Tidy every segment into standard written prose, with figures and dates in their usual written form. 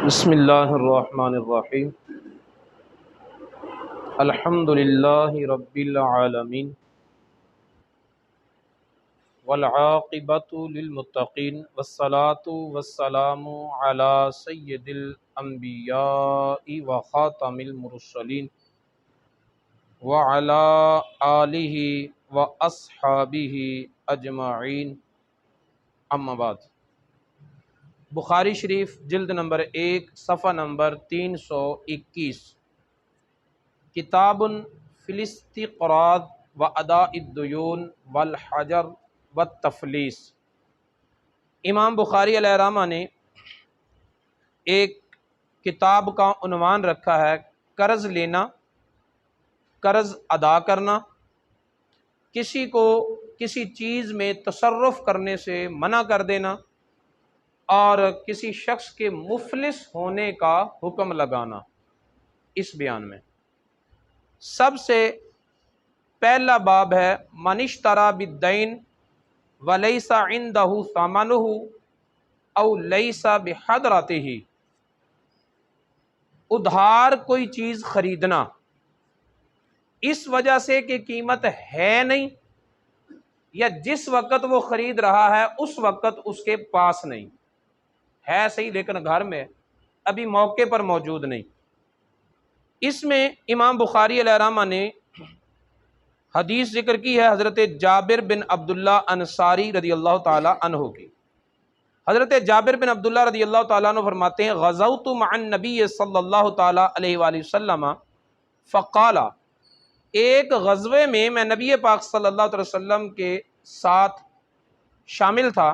بسم اللہ الرحمن الرحیم الحمد للہ رب العالمین والعاقبۃ للمتقین والصلاة والسلام علی سید الانبیاء وخاتم المرسلین وعلی آلہ واصحابہ اجمعین، اما بعد۔ بخاری شریف جلد نمبر 1 صفحہ نمبر 321، کتاب فی الاستقراض و اداء الدیون والحجر والتفلیس۔ امام بخاری علیہ الرحمہ نے ایک کتاب کا عنوان رکھا ہے قرض لینا، قرض ادا کرنا، کسی کو کسی چیز میں تصرف کرنے سے منع کر دینا، اور کسی شخص کے مفلس ہونے کا حکم لگانا۔ اس بیان میں سب سے پہلا باب ہے من اشتری بالدین ولیس عنده ثمنه او لیس بحضرته، ادھار کوئی چیز خریدنا اس وجہ سے کہ قیمت ہے نہیں، یا جس وقت وہ خرید رہا ہے اس وقت اس کے پاس نہیں ہے، صحیح لیکن گھر میں ابھی موقع پر موجود نہیں۔ اس میں امام بخاری علیہ الرحمہ نے حدیث ذکر کی ہے حضرت جابر بن عبداللہ انصاری رضی اللہ تعالی عنہ کی۔ حضرت جابر بن عبداللہ رضی اللہ تعالیٰ عنہ فرماتے ہیں غزوت مع النبی صلی اللہ تعالی علیہ وآلہ وسلم فقال، ایک غزوے میں نبی پاک صلی اللہ علیہ وسلم کے ساتھ شامل تھا۔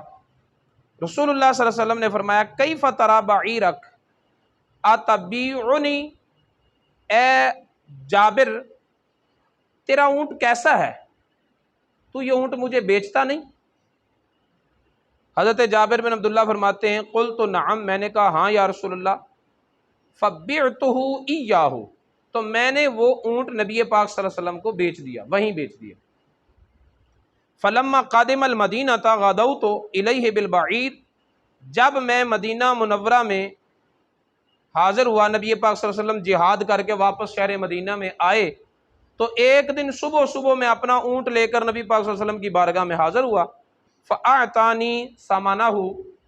رسول اللہ صلی اللہ علیہ وسلم نے فرمایا کیف تری بعیرک اتبیعنی، اے جابر تیرا اونٹ کیسا ہے، تو یہ اونٹ مجھے بیچتا نہیں؟ حضرت جابر بن عبداللہ فرماتے ہیں قلت نعم، میں نے کہا ہاں یا رسول اللہ، فبعتہ ایاہ، تو میں نے وہ اونٹ نبی پاک صلی اللہ علیہ وسلم کو بیچ دیا، وہیں بیچ دیا۔ فلما قادم المدینہ غدوت الیہ بالبعیر، جب میں مدینہ منورہ میں حاضر ہوا، نبی پاک صلی اللہ علیہ وسلم جہاد کر کے واپس شہر مدینہ میں آئے، تو ایک دن صبح میں اپنا اونٹ لے کر نبی پاک صلی اللہ علیہ وسلم کی بارگاہ میں حاضر ہوا۔ فاعطانی ثمنہ،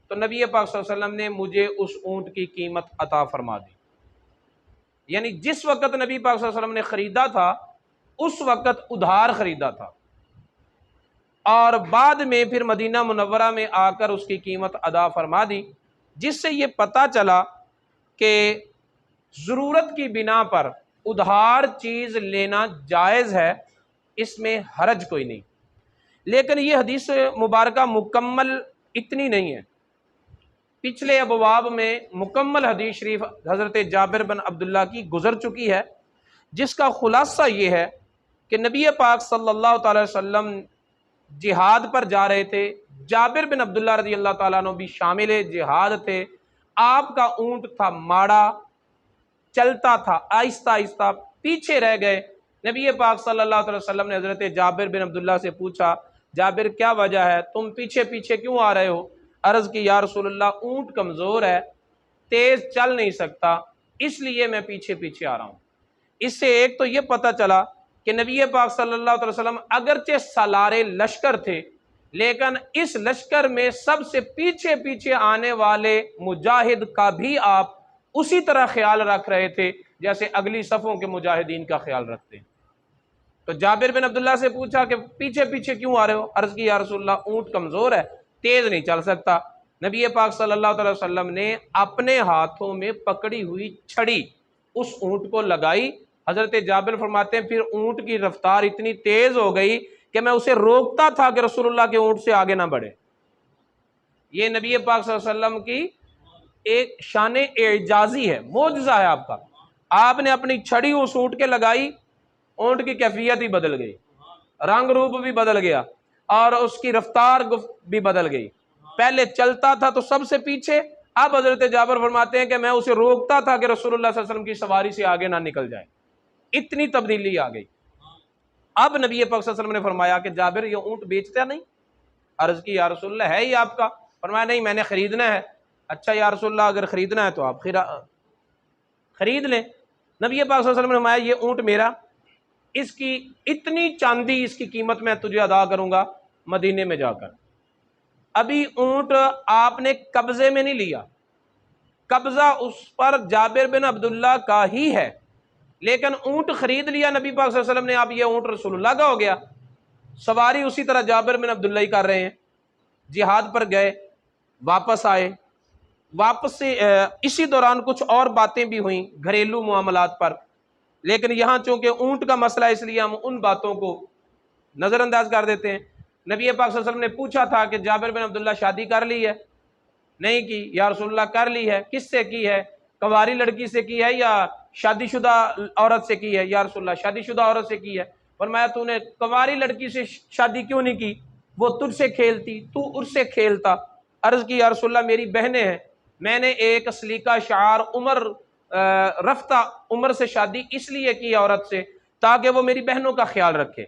تو نبی پاک صلی اللہ علیہ وسلم نے مجھے اس اونٹ کی قیمت عطا فرما دی، یعنی جس وقت نبی پاک صلی اللہ علیہ وسلم نے خریدا تھا اس وقت ادھار خریدا تھا، اور بعد میں پھر مدینہ منورہ میں آ کر اس کی قیمت ادا فرما دی، جس سے یہ پتہ چلا کہ ضرورت کی بنا پر ادھار چیز لینا جائز ہے، اس میں حرج کوئی نہیں۔ لیکن یہ حدیث مبارکہ مکمل اتنی نہیں ہے، پچھلے ابواب میں مکمل حدیث شریف حضرت جابر بن عبداللہ کی گزر چکی ہے، جس کا خلاصہ یہ ہے کہ نبی پاک صلی اللہ تعالی وسلم جہاد پر جا رہے تھے، جابر بن عبداللہ رضی اللہ تعالیٰ عنہ بھی شامل جہاد تھے، آپ کا اونٹ تھا ماڑا، چلتا تھا آہستہ آہستہ، پیچھے رہ گئے۔ نبی پاک صلی اللہ علیہ وسلم نے حضرت جابر بن عبداللہ سے پوچھا جابر کیا وجہ ہے، تم پیچھے پیچھے کیوں آ رہے ہو؟ عرض کی یا رسول اللہ اونٹ کمزور ہے، تیز چل نہیں سکتا، اس لیے میں پیچھے پیچھے آ رہا ہوں۔ اس سے ایک تو یہ پتہ چلا کہ نبی پاک صلی اللہ علیہ وسلم اگرچہ سالار لشکر تھے، لیکن اس لشکر میں سب سے پیچھے پیچھے آنے والے مجاہد کا بھی آپ اسی طرح خیال رکھ رہے تھے جیسے اگلی صفوں کے مجاہدین کا خیال رکھتے ہیں۔ تو جابر بن عبداللہ سے پوچھا کہ پیچھے پیچھے کیوں آ رہے ہو؟ عرض کی یا رسول اللہ اونٹ کمزور ہے، تیز نہیں چل سکتا۔ نبی پاک صلی اللہ علیہ وسلم نے اپنے ہاتھوں میں پکڑی ہوئی چھڑی اس اونٹ کو لگائی۔ حضرت جابر فرماتے ہیں پھر اونٹ کی رفتار اتنی تیز ہو گئی کہ میں اسے روکتا تھا کہ رسول اللہ کے اونٹ سے آگے نہ بڑھے۔ یہ نبی پاک صلی اللہ علیہ وسلم کی ایک شان اعجازی ہے، معجزہ ہے آپ کا۔ آپ نے اپنی چھڑی اس اونٹ کے لگائی، اونٹ کی کیفیت ہی بدل گئی، رنگ روپ بھی بدل گیا، اور اس کی رفتار بھی بدل گئی۔ پہلے چلتا تھا تو سب سے پیچھے، اب حضرت جابر فرماتے ہیں کہ میں اسے روکتا تھا کہ رسول اللہ صلی اللہ علیہ وسلم کی سواری سے آگے نہ نکل جائے، اتنی تبدیلی آ گئی۔ اب نبی پاک صلی اللہ علیہ وسلم نے فرمایا کہ جابر یہ اونٹ بیچتا نہیں؟ عرض کی یا رسول اللہ ہے ہی آپ کا؟ فرمایا نہیں، میں نے خریدنا ہے۔ اچھا یا رسول اللہ اگر خریدنا ہے تو آپ خرید لیں۔ نبی پاک صلی اللہ علیہ وسلم نے فرمایا یہ اونٹ میرا، اس کی اتنی چاندی اس کی قیمت میں تجھے ادا کروں گا مدینے میں جا کر۔ ابھی اونٹ آپ نے قبضے میں نہیں لیا، قبضہ اس پر جابر بن عبداللہ کا ہی ہے، لیکن اونٹ خرید لیا نبی پاک صلی اللہ علیہ وسلم نے، اب یہ اونٹ رسول اللہ کا ہو گیا۔ سواری اسی طرح جابر بن عبداللہ ہی کر رہے ہیں، جہاد پر گئے، واپس آئے، واپس سے اسی دوران کچھ اور باتیں بھی ہوئیں گھریلو معاملات پر، لیکن یہاں چونکہ اونٹ کا مسئلہ اس لیے ہم ان باتوں کو نظر انداز کر دیتے ہیں۔ نبی پاک صلی اللہ علیہ وسلم نے پوچھا تھا کہ جابر بن عبداللہ شادی کر لی ہے؟ نہیں کی۔ یا رسول اللہ کر لی ہے، کس سے کی ہے؟ کنواری لڑکی سے کی ہے یا شادی شدہ عورت سے کی ہے؟ یا رسول اللہ شادی شدہ عورت سے کی ہے۔ فرمایا تو نے کنواری لڑکی سے شادی کیوں نہیں کی؟ وہ تجھ سے کھیلتی، تو اس سے کھیلتا۔ عرض کی یا رسول اللہ میری بہنیں ہیں، میں نے ایک سلیقہ شعار عمر رفتہ عمر سے شادی اس لیے کی عورت سے تاکہ وہ میری بہنوں کا خیال رکھے۔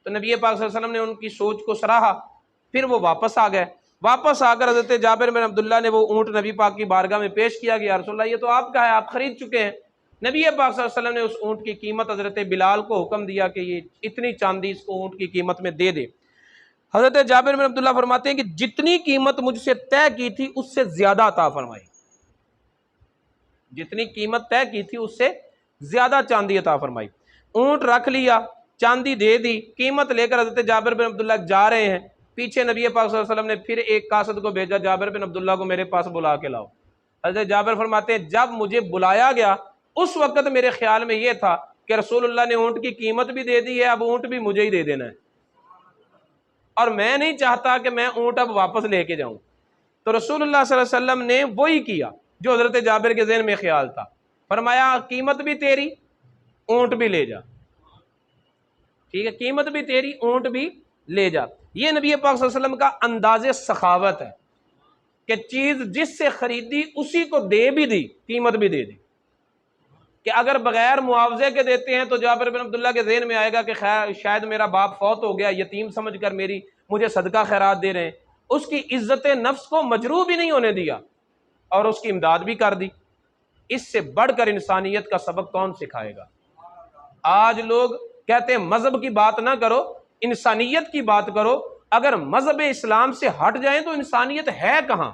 تو نبی پاک صلی اللہ علیہ وسلم نے ان کی سوچ کو سراہا، پھر وہ واپس آ گئے۔ واپس آ کر حضرت جابر بن عبداللہ نے وہ اونٹ نبی پاک کی بارگاہ میں پیش کیا کہ یا رسول اللہ یہ تو آپ کا ہے، آپ خرید چکے ہیں۔ نبی پاک صلی اللہ علیہ وسلم نے اس اونٹ کی قیمت حضرت بلال کو حکم دیا کہ یہ اتنی چاندی اس کو اونٹ کی قیمت میں دے دے۔ حضرت جابر بن عبداللہ فرماتے ہیں کہ جتنی قیمت مجھ سے طے کی تھی اس سے زیادہ عطا فرمائی، جتنی قیمت طے کی تھی اس سے زیادہ چاندی عطا فرمائی۔ اونٹ رکھ لیا، چاندی دے دی، قیمت لے کر حضرت جابر بن عبداللہ جا رہے ہیں۔ پیچھے نبی پاک صلی اللہ علیہ وسلم نے پھر ایک قاصد کو بھیجا، جابر بن عبداللہ کو میرے پاس بلا کے لاؤ۔ حضرت جابر فرماتے ہیں جب مجھے بلایا گیا اس وقت میرے خیال میں یہ تھا کہ رسول اللہ نے اونٹ کی قیمت بھی دے دی ہے، اب اونٹ بھی مجھے ہی دے دینا ہے، اور میں نہیں چاہتا کہ میں اونٹ اب واپس لے کے جاؤں۔ تو رسول اللہ صلی اللہ علیہ وسلم نے وہی کیا جو حضرت جابر کے ذہن میں خیال تھا، فرمایا قیمت بھی تیری، اونٹ بھی لے جا، ٹھیک ہے، قیمت بھی تیری، اونٹ بھی لے جا۔ یہ نبی پاک صلی اللہ علیہ وسلم کا انداز سخاوت ہے کہ چیز جس سے خریدی اسی کو دے بھی دی، قیمت بھی دے دی، کہ اگر بغیر معاوضے کے دیتے ہیں تو جابر بن عبداللہ کے ذہن میں آئے گا کہ شاید میرا باپ فوت ہو گیا، یتیم سمجھ کر مجھے صدقہ خیرات دے رہے ہیں۔ اس کی عزت نفس کو مجروح بھی نہیں ہونے دیا اور اس کی امداد بھی کر دی۔ اس سے بڑھ کر انسانیت کا سبق کون سکھائے گا؟ آج لوگ کہتے ہیں مذہب کی بات نہ کرو، انسانیت کی بات کرو۔ اگر مذہب اسلام سے ہٹ جائیں تو انسانیت ہے کہاں؟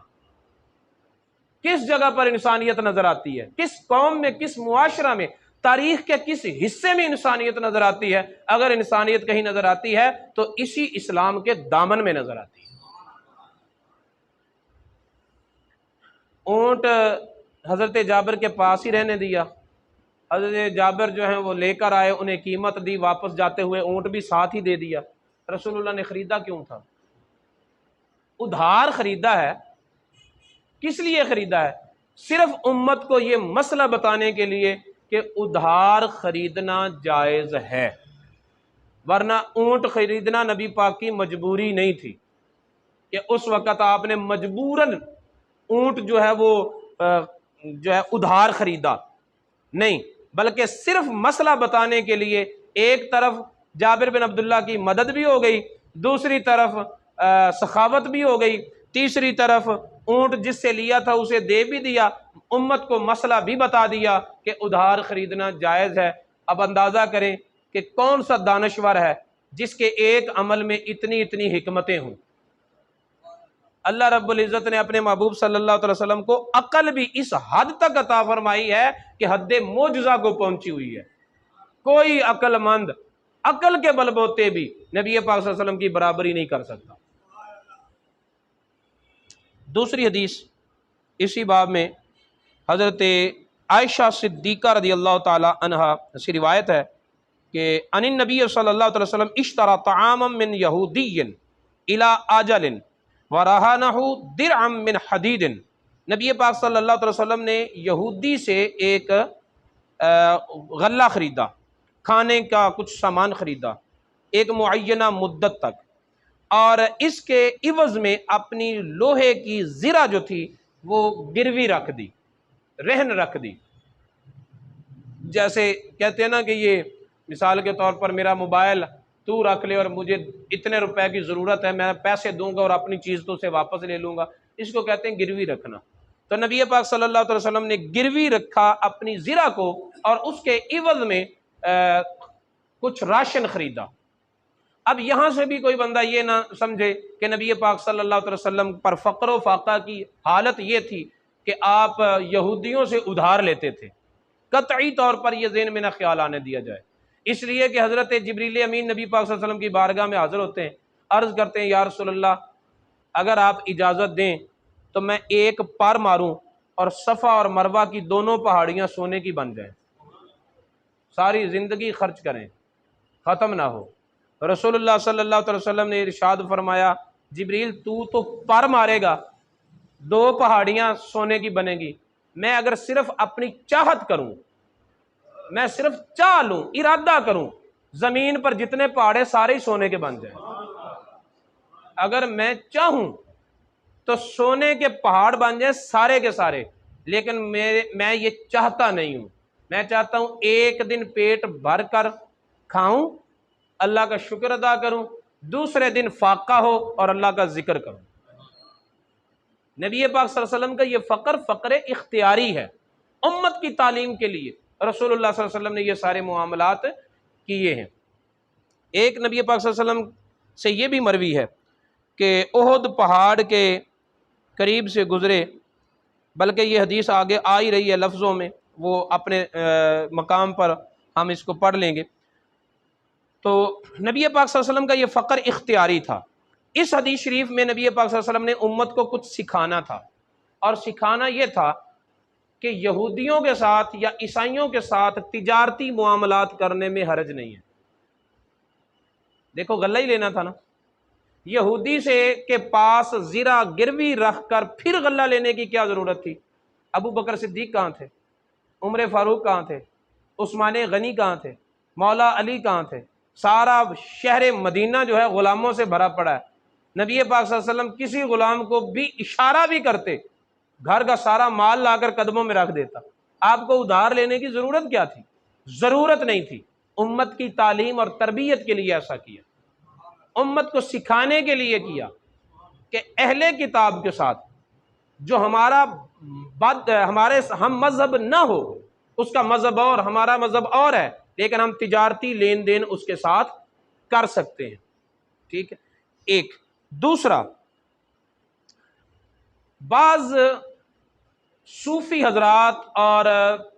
کس جگہ پر انسانیت نظر آتی ہے؟ کس قوم میں، کس معاشرہ میں، تاریخ کے کس حصے میں انسانیت نظر آتی ہے؟ اگر انسانیت کہیں نظر آتی ہے تو اسی اسلام کے دامن میں نظر آتی ہے۔ اونٹ حضرت جابر کے پاس ہی رہنے دیا۔ حضرت جابر جو ہیں وہ لے کر آئے، انہیں قیمت دی، واپس جاتے ہوئے اونٹ بھی ساتھ ہی دے دیا۔ رسول اللہ نے خریدا کیوں تھا؟ ادھار خریدا ہے۔ کس لیے خریدا ہے؟ صرف امت کو یہ مسئلہ بتانے کے لیے کہ ادھار خریدنا جائز ہے، ورنہ اونٹ خریدنا نبی پاک کی مجبوری نہیں تھی کہ اس وقت آپ نے مجبوراً اونٹ جو ہے وہ ادھار خریدا، نہیں، بلکہ صرف مسئلہ بتانے کے لیے ایک طرف جابر بن عبداللہ کی مدد بھی ہو گئی، دوسری طرف سخاوت بھی ہو گئی، تیسری طرف اونٹ جس سے لیا تھا اسے دے بھی دیا، امت کو مسئلہ بھی بتا دیا کہ ادھار خریدنا جائز ہے۔ اب اندازہ کریں کہ کون سا دانشور ہے جس کے ایک عمل میں اتنی اتنی حکمتیں ہوں۔ اللہ رب العزت نے اپنے محبوب صلی اللہ علیہ وسلم کو عقل بھی اس حد تک عطا فرمائی ہے کہ حد معجزہ کو پہنچی ہوئی ہے۔ کوئی عقل مند عقل کے بل بوتے بھی نبی پاک صلی اللہ علیہ وسلم کی برابری نہیں کر سکتا۔ دوسری حدیث اسی باب میں حضرت عائشہ صدیقہ رضی اللہ تعالی عنہا سے روایت ہے کہ ان النبی صلی اللہ علیہ وسلم اشترى طعاما من یہودی الى آجل ورہانہ درعا من حدید۔ نبی پاک صلی اللہ علیہ وسلم نے یہودی سے ایک غلہ خریدا، کھانے کا کچھ سامان خریدا ایک معینہ مدت تک، اور اس کے عوض میں اپنی لوہے کی زرہ جو تھی وہ گروی رکھ دی، رہن رکھ دی۔ جیسے کہتے ہیں نا کہ یہ مثال کے طور پر میرا موبائل تو رکھ لے اور مجھے اتنے روپے کی ضرورت ہے، میں پیسے دوں گا اور اپنی چیز تو سے واپس لے لوں گا، اس کو کہتے ہیں گروی رکھنا۔ تو نبی پاک صلی اللہ علیہ وسلم نے گروی رکھا اپنی زرہ کو اور اس کے عوض میں کچھ راشن خریدا۔ اب یہاں سے بھی کوئی بندہ یہ نہ سمجھے کہ نبی پاک صلی اللہ علیہ وسلم پر فقر و فاقہ کی حالت یہ تھی کہ آپ یہودیوں سے ادھار لیتے تھے، قطعی طور پر یہ ذہن میں نہ خیال آنے دیا جائے۔ اس لیے کہ حضرت جبریل امین نبی پاک صلی اللہ علیہ وسلم کی بارگاہ میں حاضر ہوتے ہیں، عرض کرتے ہیں یا رسول اللہ اگر آپ اجازت دیں تو میں ایک پر ماروں اور صفا اور مروہ کی دونوں پہاڑیاں سونے کی بن جائیں، ساری زندگی خرچ کریں ختم نہ ہو۔ رسول اللہ صلی اللہ علیہ وسلم نے ارشاد فرمایا جبریل تو پر مارے گا، دو پہاڑیاں سونے کی بنے گی، میں اگر صرف اپنی چاہت کروں، میں صرف چاہ لوں، ارادہ کروں، زمین پر جتنے پہاڑے سارے ہی سونے کے بن جائیں۔ اگر میں چاہوں تو سونے کے پہاڑ بن جائیں سارے کے سارے، لیکن میں یہ چاہتا نہیں ہوں۔ میں چاہتا ہوں ایک دن پیٹ بھر کر کھاؤں، اللہ کا شکر ادا کروں، دوسرے دن فاقہ ہو اور اللہ کا ذکر کروں۔ نبی پاک صلی اللہ علیہ وسلم کا یہ فقر اختیاری ہے، امت کی تعلیم کے لیے رسول اللہ صلی اللہ علیہ وسلم نے یہ سارے معاملات کیے ہیں۔ ایک نبی پاک صلی اللہ علیہ وسلم سے یہ بھی مروی ہے کہ احد پہاڑ کے قریب سے گزرے، بلکہ یہ حدیث آگے آ ہی رہی ہے لفظوں میں، وہ اپنے مقام پر ہم اس کو پڑھ لیں گے۔ تو نبی پاک صلی اللہ علیہ وسلم کا یہ فقر اختیاری تھا۔ اس حدیث شریف میں نبی پاک صلی اللہ علیہ وسلم نے امت کو کچھ سکھانا تھا، اور سکھانا یہ تھا کہ یہودیوں کے ساتھ یا عیسائیوں کے ساتھ تجارتی معاملات کرنے میں حرج نہیں ہے۔ دیکھو غلہ ہی لینا تھا نا، یہودی سے کے پاس زرہ گروی رکھ کر پھر غلہ لینے کی کیا ضرورت تھی؟ ابو بکر صدیق کہاں تھے؟ عمر فاروق کہاں تھے؟ عثمان غنی کہاں تھے؟ مولا علی کہاں تھے؟ سارا شہر مدینہ جو ہے غلاموں سے بھرا پڑا ہے۔ نبی پاک صلی اللہ علیہ وسلم کسی غلام کو بھی اشارہ بھی کرتے، گھر کا سارا مال لا کر قدموں میں رکھ دیتا۔ آپ کو ادھار لینے کی ضرورت کیا تھی؟ ضرورت نہیں تھی۔ امت کی تعلیم اور تربیت کے لیے ایسا کیا، امت کو سکھانے کے لیے کیا کہ اہل کتاب کے ساتھ جو ہمارے ہم مذہب نہ ہو، اس کا مذہب اور ہمارا مذہب اور ہے، لیکن ہم تجارتی لین دین اس کے ساتھ کر سکتے ہیں۔ ٹھیک ہے، ایک دوسرا، بعض صوفی حضرات اور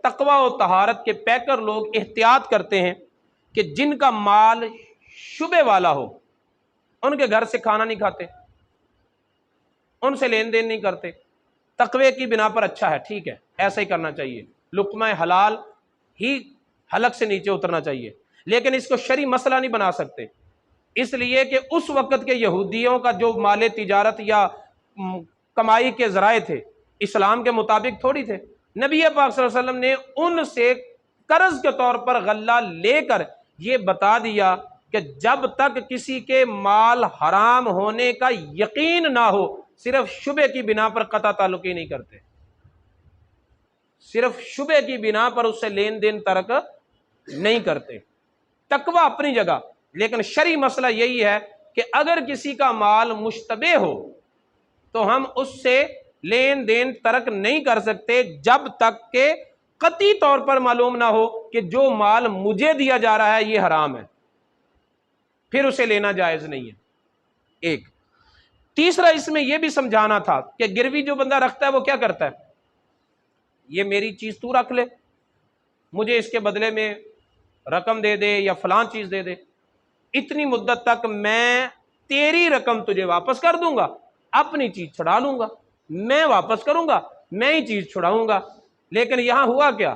تقوی و طہارت کے پیکر لوگ احتیاط کرتے ہیں کہ جن کا مال شبہ والا ہو ان کے گھر سے کھانا نہیں کھاتے، ان سے لین دین نہیں کرتے، تقوی کی بنا پر اچھا ہے، ٹھیک ہے ایسا ہی کرنا چاہیے، لقمہ حلال ہی حلق سے نیچے اترنا چاہیے، لیکن اس کو شرعی مسئلہ نہیں بنا سکتے، اس لیے کہ اس وقت کے یہودیوں کا جو مال تجارت یا کمائی کے ذرائع تھے اسلام کے مطابق تھوڑی تھے۔ نبی پاک صلی اللہ علیہ وسلم نے ان سے قرض کے طور پر غلہ لے کر یہ بتا دیا کہ جب تک کسی کے مال حرام ہونے کا یقین نہ ہو، صرف شبہ کی بنا پر قطع تعلقی نہیں کرتے، صرف شبہ کی بنا پر اس سے لین دین ترک نہیں کرتے۔ تقوی اپنی جگہ، لیکن شرعی مسئلہ یہی ہے کہ اگر کسی کا مال مشتبہ ہو تو ہم اس سے لین دین ترک نہیں کر سکتے جب تک کہ قطعی طور پر معلوم نہ ہو کہ جو مال مجھے دیا جا رہا ہے یہ حرام ہے، پھر اسے لینا جائز نہیں ہے۔ ایک تیسرا اس میں یہ بھی سمجھانا تھا کہ گروی جو بندہ رکھتا ہے وہ کیا کرتا ہے، یہ میری چیز تو رکھ لے، مجھے اس کے بدلے میں رقم دے دے یا فلاں چیز دے دے، اتنی مدت تک میں تیری رقم تجھے واپس کر دوں گا، اپنی چیز چھڑا لوں گا، میں واپس کروں گا، میں ہی چیز چھڑاؤں گا۔ لیکن یہاں ہوا کیا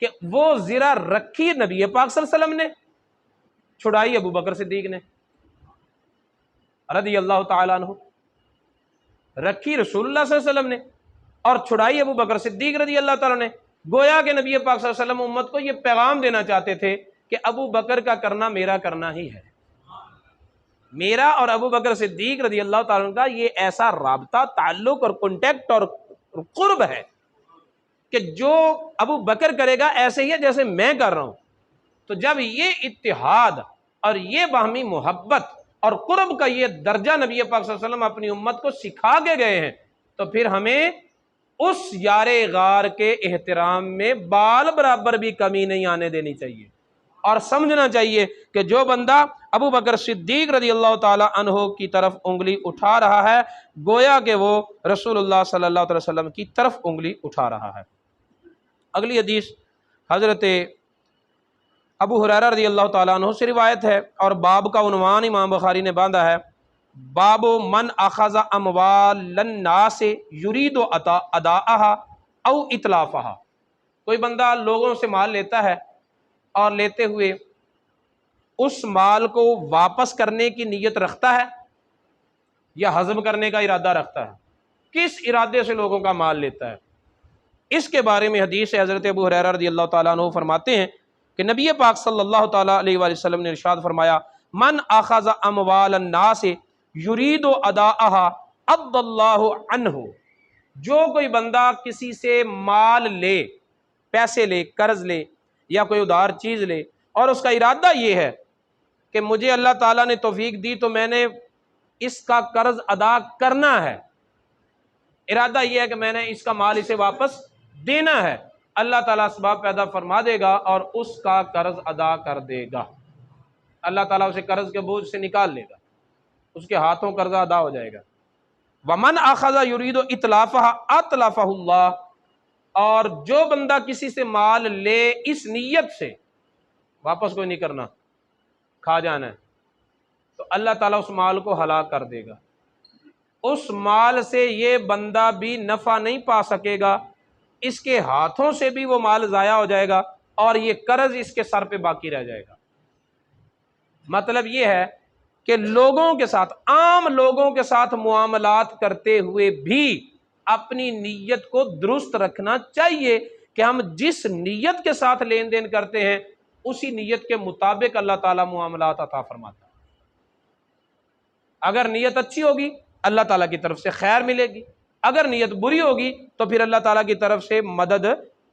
کہ وہ زرہ رکھی نبی پاک صلی اللہ علیہ وسلم نے، چھڑائی ابو بکر صدیق نے رضی اللہ تعالیٰ عنہ، رکھی رسول اللہ صلی اللہ علیہ وسلم نے اور چھڑائی ابو بکر صدیق رضی اللہ تعالیٰ نے۔ گویا کہ نبی پاک صلی اللہ علیہ وسلم امت کو یہ پیغام دینا چاہتے تھے کہ ابو بکر کا کرنا میرا کرنا ہی ہے، میرا اور ابو بکر صدیق رضی اللہ تعالیٰ عنہ کا یہ ایسا رابطہ، تعلق اور کانٹیکٹ اور قرب ہے کہ جو ابو بکر کرے گا ایسے ہی ہے جیسے میں کر رہا ہوں۔ تو جب یہ اتحاد اور یہ باہمی محبت اور قرب کا یہ درجہ نبی پاک صلی اللہ علیہ وسلم اپنی امت کو سکھا کے گئے ہیں، تو پھر ہمیں اس یار غار کے احترام میں بال برابر بھی کمی نہیں آنے دینی چاہیے، اور سمجھنا چاہیے کہ جو بندہ ابو بکر صدیق رضی اللہ تعالی عنہ کی طرف انگلی اٹھا رہا ہے گویا کہ وہ رسول اللہ صلی اللہ علیہ وسلم کی طرف انگلی اٹھا رہا ہے۔ اگلی حدیث حضرت ابو ہریرہ رضی اللہ تعالیٰ عنہ سے روایت ہے، اور باب کا عنوان امام بخاری نے باندھا ہے، باب من اخذ اموال الناس یرید اداءها او اتلافها۔ کوئی بندہ لوگوں سے مال لیتا ہے اور لیتے ہوئے اس مال کو واپس کرنے کی نیت رکھتا ہے یا ہضم کرنے کا ارادہ رکھتا ہے، کس ارادے سے لوگوں کا مال لیتا ہے، اس کے بارے میں حدیث ہے۔ حضرت ابو ہریرہ رضی اللہ تعالیٰ عنہ فرماتے ہیں کہ نبی پاک صلی اللہ تعالیٰ علیہ وآلہ وسلم نے ارشاد فرمایا، من اخذ اموال الناس یرید اداءها عد اللہ عنہ۔ جو کوئی بندہ کسی سے مال لے، پیسے لے، قرض لے یا کوئی ادھار چیز لے، اور اس کا ارادہ یہ ہے کہ مجھے اللہ تعالیٰ نے توفیق دی تو میں نے اس کا قرض ادا کرنا ہے، ارادہ یہ ہے کہ میں نے اس کا مال اسے واپس دینا ہے، اللہ تعالیٰ اسباب پیدا فرما دے گا اور اس کا قرض ادا کر دے گا، اللہ تعالیٰ اسے قرض کے بوجھ سے نکال لے گا، اس کے ہاتھوں قرضہ ادا ہو جائے گا۔ وَمَنْ أَخَذَ يُرِيدُ إِتْلَافَهَا أَتْلَفَهُ اللَّهُ۔ اور جو بندہ کسی سے مال لے اس نیت سے واپس کوئی نہیں کرنا، کھا جانا ہے، تو اللہ تعالیٰ اس مال کو ہلاک کر دے گا، اس مال سے یہ بندہ بھی نفع نہیں پا سکے گا، اس کے ہاتھوں سے بھی وہ مال ضائع ہو جائے گا اور یہ قرض اس کے سر پہ باقی رہ جائے گا۔ مطلب یہ ہے کہ لوگوں کے ساتھ، عام لوگوں کے ساتھ معاملات کرتے ہوئے بھی اپنی نیت کو درست رکھنا چاہیے کہ ہم جس نیت کے ساتھ لین دین کرتے ہیں اسی نیت کے مطابق اللہ تعالیٰ معاملات عطا فرماتا ہے۔ اگر نیت اچھی ہوگی اللہ تعالیٰ کی طرف سے خیر ملے گی، اگر نیت بری ہوگی تو پھر اللہ تعالیٰ کی طرف سے مدد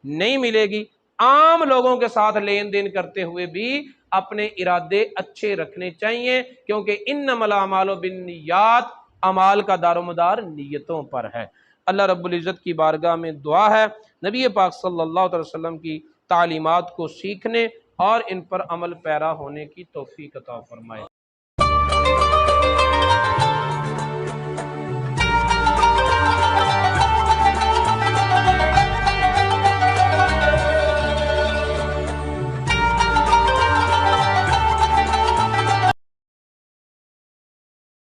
نہیں ملے گی۔ عام لوگوں کے ساتھ لین دین کرتے ہوئے بھی اپنے ارادے اچھے رکھنے چاہیے، کیونکہ انما الاعمال بالنیات، اعمال کا دار و مدار نیتوں پر ہے۔ اللہ رب العزت کی بارگاہ میں دعا ہے نبی پاک صلی اللہ علیہ وسلم کی تعلیمات کو سیکھنے اور ان پر عمل پیرا ہونے کی توفیق عطا فرمائے۔